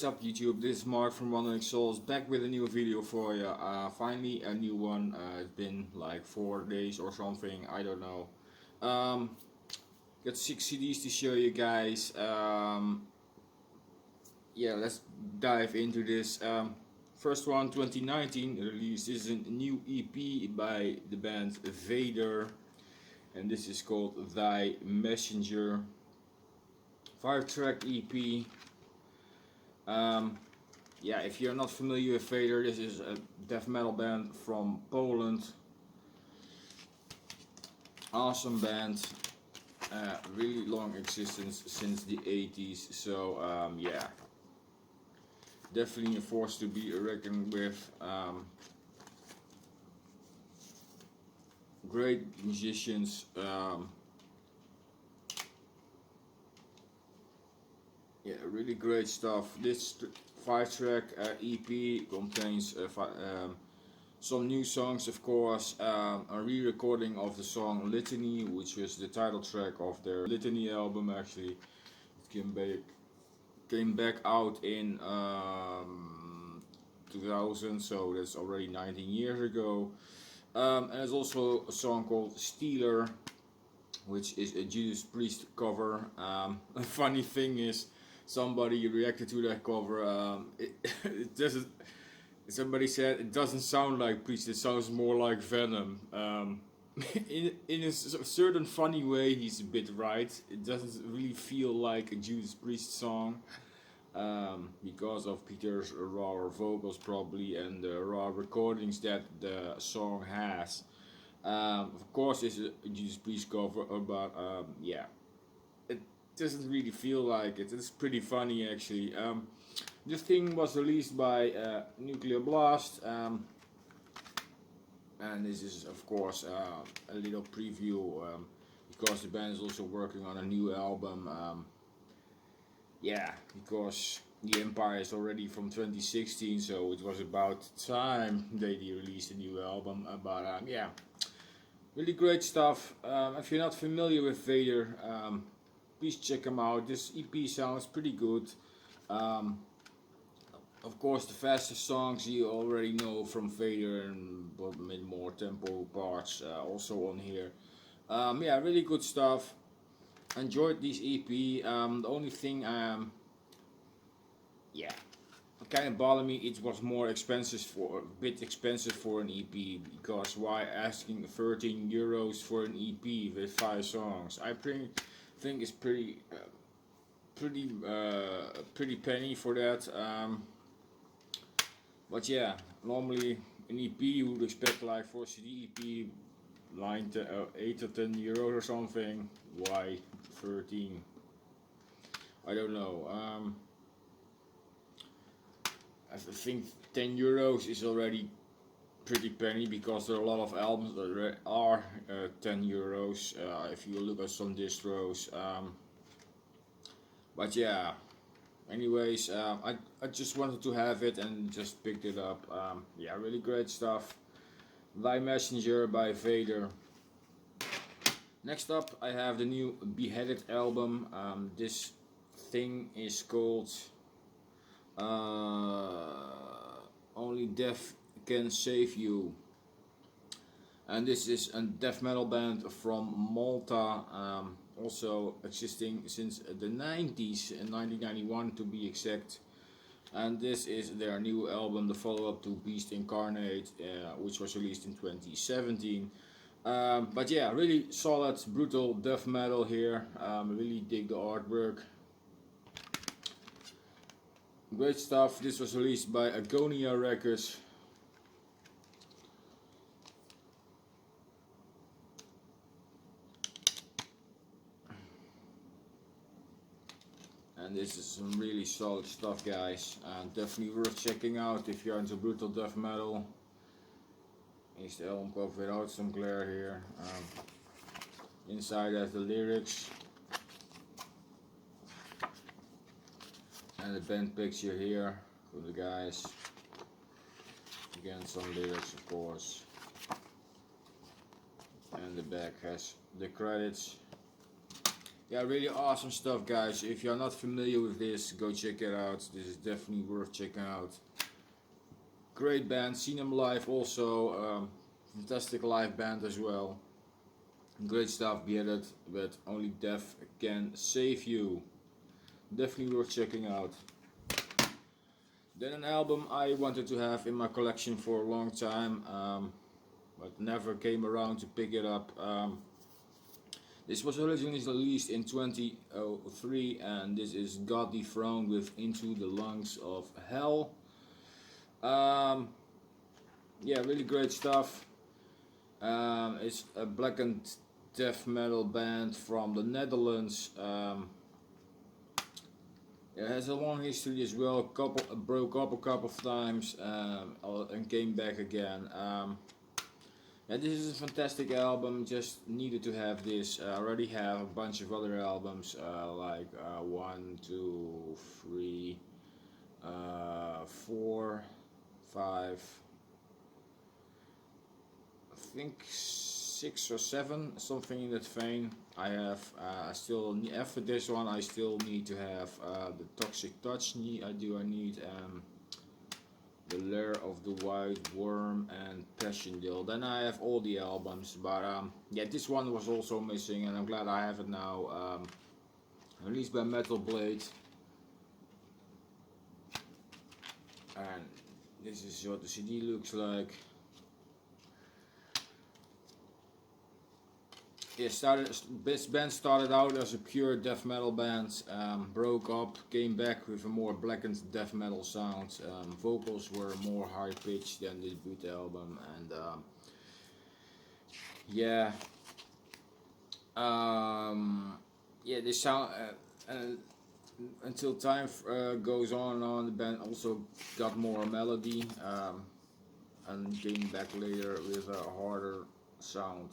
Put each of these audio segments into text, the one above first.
What's up YouTube, this is Mark from Wandering Souls, back with a new video for you. Finally a new one. It's been like 4 days or something, I don't know. Got 6 CDs to show you guys. Yeah, let's dive into this. First one, 2019 release. This is a new EP by the band Vader, and this is called Thy Messenger. 5-track EP. Yeah, if you're not familiar with Vader, this is a death metal band from Poland. Awesome band. Really long existence since the 80s. So yeah, definitely a force to be reckoned with. Great musicians. Yeah, really great stuff. This 5-track EP contains some new songs, of course, a re-recording of the song Litany, which was the title track of their Litany album. Actually, it came back out in 2000, so that's already 19 years ago. And there's also a song called Stealer, which is a Judas Priest cover. The funny thing is, somebody reacted to that cover. It doesn't. Somebody said it doesn't sound like Priest. It sounds more like Venom. In a certain funny way, he's a bit right. It doesn't really feel like a Judas Priest song because of Peter's raw vocals probably and the raw recordings that the song has. Of course, it's a Judas Priest cover, but yeah. Doesn't really feel like it. It's pretty funny actually. This thing was released by Nuclear Blast, and this is of course a little preview because the band is also working on a new album. Yeah, because the Empire is already from 2016, so it was about time they released a new album. But yeah, really great stuff. If you're not familiar with Vader, please check them out. This EP sounds pretty good. Of course, the faster songs you already know from Vader, and but with more tempo parts also on here. Yeah, really good stuff. Enjoyed this EP. The only thing, yeah, it kind of bothered me. It was more expensive a bit expensive for an EP, because why asking 13 euros for an EP with 5 songs? I think it's pretty penny for that. But yeah, normally an EP you would expect like for CD EP line 8 or 10 euros or something. Why 13? I don't know. I think 10 euros is already pretty penny, because there are a lot of albums that are 10 euros if you look at some distros. But yeah, anyways, I just wanted to have it and just picked it up. Yeah, really great stuff. Thy Messenger by Vader. Next up, I have the new Beheaded album. This thing is called Only Death Can Save You, and this is a death metal band from Malta, also existing since the 90s, in 1991 to be exact. And this is their new album, the follow-up to Beast Incarnate, which was released in 2017. But yeah, really solid, brutal death metal here. Really dig the artwork. Great stuff. This was released by Akercocke Records. And this is some really solid stuff, guys, and definitely worth checking out if you're into brutal death metal. Here's the album cover without some glare here. Inside has the lyrics and the band picture here for the guys. Again, some lyrics, of course. And the back has the credits. Yeah, really awesome stuff, guys. If you're not familiar with this, go check it out. This is definitely worth checking out. Great band, seen them live also. Fantastic live band as well. Great stuff, Beheaded, but only death can save you. Definitely worth checking out. Then an album I wanted to have in my collection for a long time, but never came around to pick it up. This was originally released in 2003, and this is God Dethroned with Into the Lungs of Hell. Yeah, really great stuff. It's a black and death metal band from the Netherlands. It has a long history as well. Broke up a couple of times and came back again. Yeah, this is a fantastic album. Just needed to have this. I already have a bunch of other albums like 1, 2, 3, 4, 5. I think 6 or 7, something in that vein. I have. I still after this one. I still need to have the Toxic Touch. I need the Lair of the White Worm and Passchendaele. Then I have all the albums, but yeah, this one was also missing, and I'm glad I have it now. Released by Metal Blade, and this is what the CD looks like. Yeah, this band started out as a pure death metal band, broke up, came back with a more blackened death metal sound. Vocals were more high pitched than the debut album, and yeah, yeah, they sound until time goes on, the band also got more melody, and came back later with a harder sound.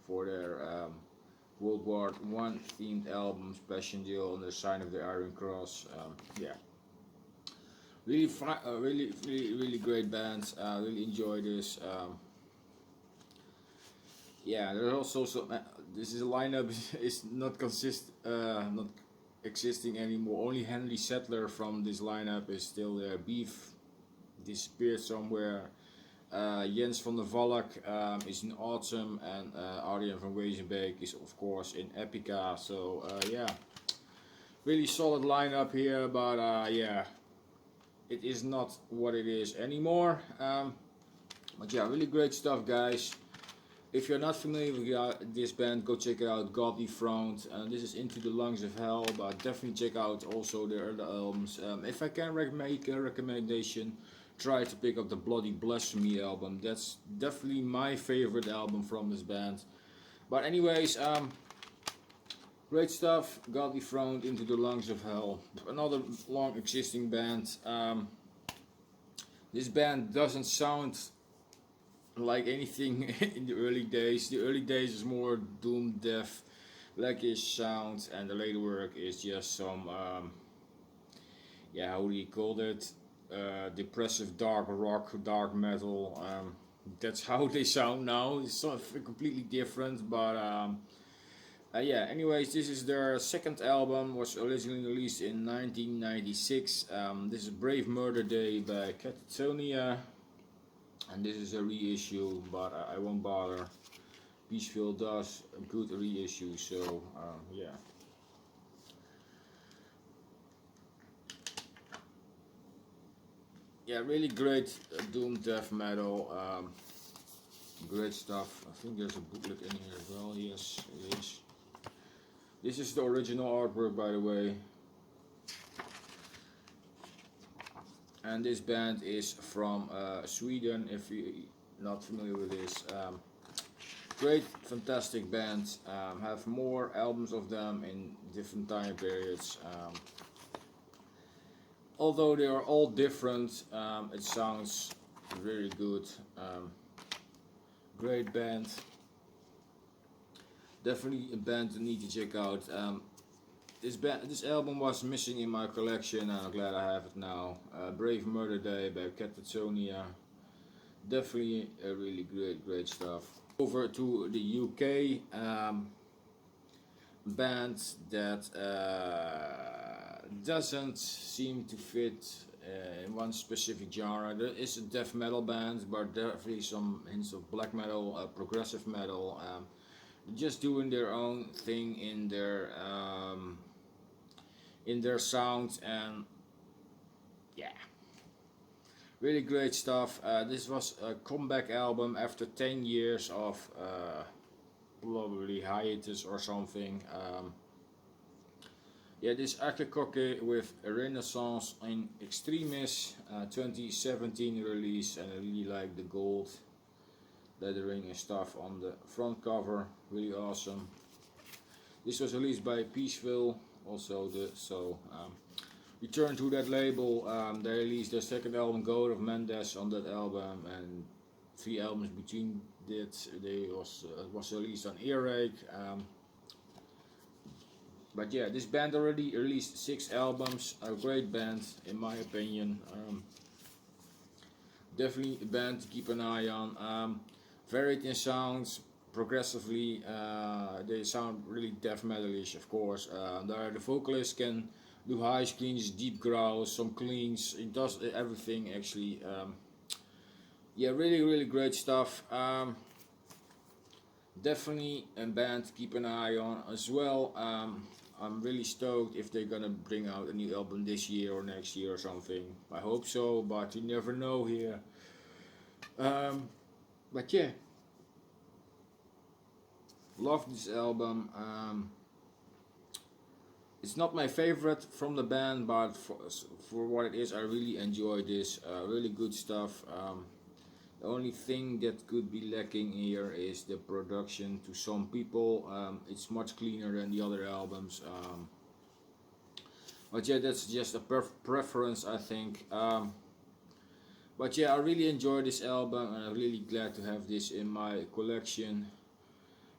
For their World War I themed albums, Passchendaele and the Sign of the Iron Cross. Yeah, really great bands. Really enjoy this. Yeah, there's also some. This is a lineup is not not existing anymore. Only Henry Settler from this lineup is still there. Beef disappeared somewhere. Jens van der Valk is in Autumn, and Arjen van Wezenbeek is of course in Epica. So yeah, really solid lineup here, but yeah, it is not what it is anymore. But yeah, really great stuff, guys. If you're not familiar with this band, go check it out. God Dethroned. This is Into the Lungs of Hell, but definitely check out also their other albums. If I can make a recommendation, try to pick up the Bloody Blasphemy album. That's definitely my favorite album from this band. But anyways, great stuff. God Dethroned, Into the Lungs of Hell. Another long existing band. This band doesn't sound like anything in the early days. The early days is more doom, death, blackish sound, and the later work is just some yeah, how do you call it? Depressive dark rock, dark metal. That's how they sound now. It's something completely different, but yeah. Anyways, this is their second album. Was originally released in 1996. This is Brave Murder Day by Katatonia, and this is a reissue, but I won't bother. Peaceville does a good reissue, so yeah. Yeah, really great doom death metal. Great stuff. I think there's a booklet in here as well. Yes, it is. This is the original artwork, by the way. And this band is from Sweden, if you're not familiar with this. Great, fantastic band. Have more albums of them in different time periods. Although they are all different, it sounds very good. Great band. Definitely a band you need to check out. This album was missing in my collection, and I'm glad I have it now. Brave Murder Day by Katatonia. Definitely a really great stuff. Over to the UK. band that doesn't seem to fit in one specific genre. There is a death metal band, but definitely some hints of black metal, progressive metal. Just doing their own thing in their sound, and yeah, really great stuff. This was a comeback album after 10 years of probably hiatus or something. Yeah, this Akercocke with a Renaissance in Extremis, 2017 release, and I really like the gold lettering and stuff on the front cover, really awesome. This was released by Peaceville, also return to that label. They released their second album, God of Mendes, on that album, and 3 albums between that. They was released on Earache. But yeah, this band already released 6 albums. A great band, in my opinion. Definitely a band to keep an eye on. Varied in sounds, progressively. They sound really death metalish, of course. The vocalist can do highs, cleans, deep growls, some cleans. It does everything actually. Yeah, really great stuff. Definitely a band to keep an eye on as well. I'm really stoked if they're gonna bring out a new album this year or next year or something. I hope so, but you never know here. But yeah, love this album. It's not my favorite from the band, but for what it is, I really enjoy this. Really good stuff. The only thing that could be lacking here is the production to some people. It's much cleaner than the other albums. But yeah, that's just a preference, I think. But yeah, I really enjoy this album, and I'm really glad to have this in my collection.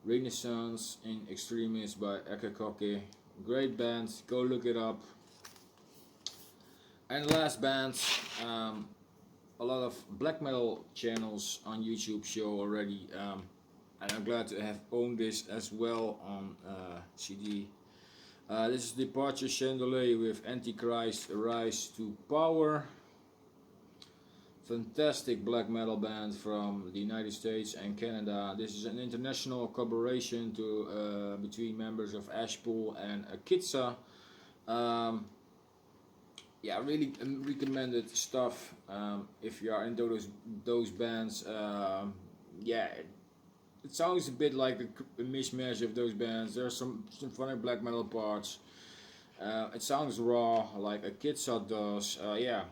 Renaissance in Extremis by Akercocke. Great band, go look it up. And last band, a lot of black metal channels on YouTube show already, and I'm glad to have owned this as well on CD. This is Departure Chandelier with Antichrist Rise to Power. Fantastic black metal band from the United States and Canada. This is an international collaboration between members of Ashpool and Akercocke. Yeah, really recommended stuff if you are into those bands. Yeah, it sounds a bit like a mishmash of those bands. There's some funny black metal parts. It sounds raw like Akercocke does. Yeah,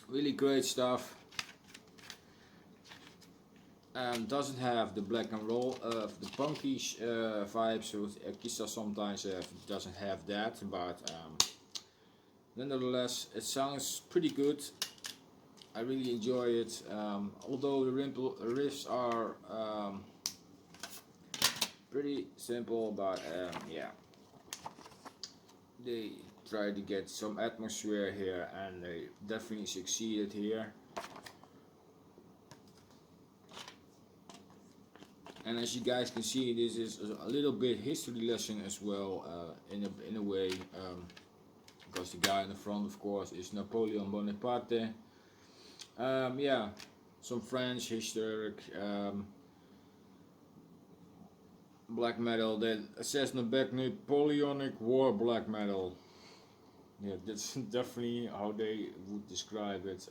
really great stuff. Doesn't have the black and roll, the punkish vibes with Akercocke sometimes doesn't have that, but nonetheless, it sounds pretty good. I really enjoy it. Although the riffs are pretty simple, but yeah, they try to get some atmosphere here, and they definitely succeeded here. And as you guys can see, this is a little bit history lesson as well, in a way. Because the guy in the front, of course, is Napoleon Bonaparte. Yeah, some French historic black metal that says in the back, Napoleonic War black metal. Yeah, that's definitely how they would describe it.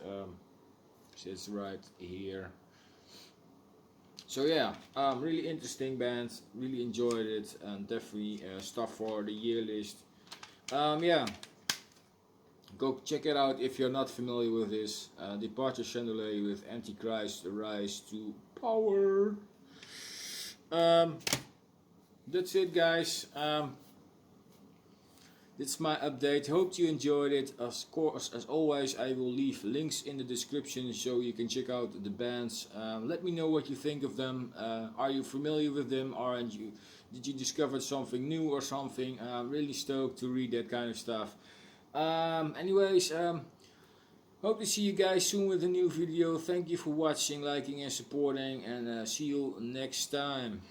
It's right here. So yeah, really interesting band. Really enjoyed it, and definitely stuff for the year list. Yeah. Go check it out if you're not familiar with this. Departure Chandelier with Antichrist Rise to Power. That's it, guys. That's my update. Hope you enjoyed it. Of course, as always, I will leave links in the description so you can check out the bands. Let me know what you think of them. Are you familiar with them, or did you discover something new or something? I'm really stoked to read that kind of stuff. Anyways, hope to see you guys soon with a new video. Thank you for watching, liking and supporting, and see you next time.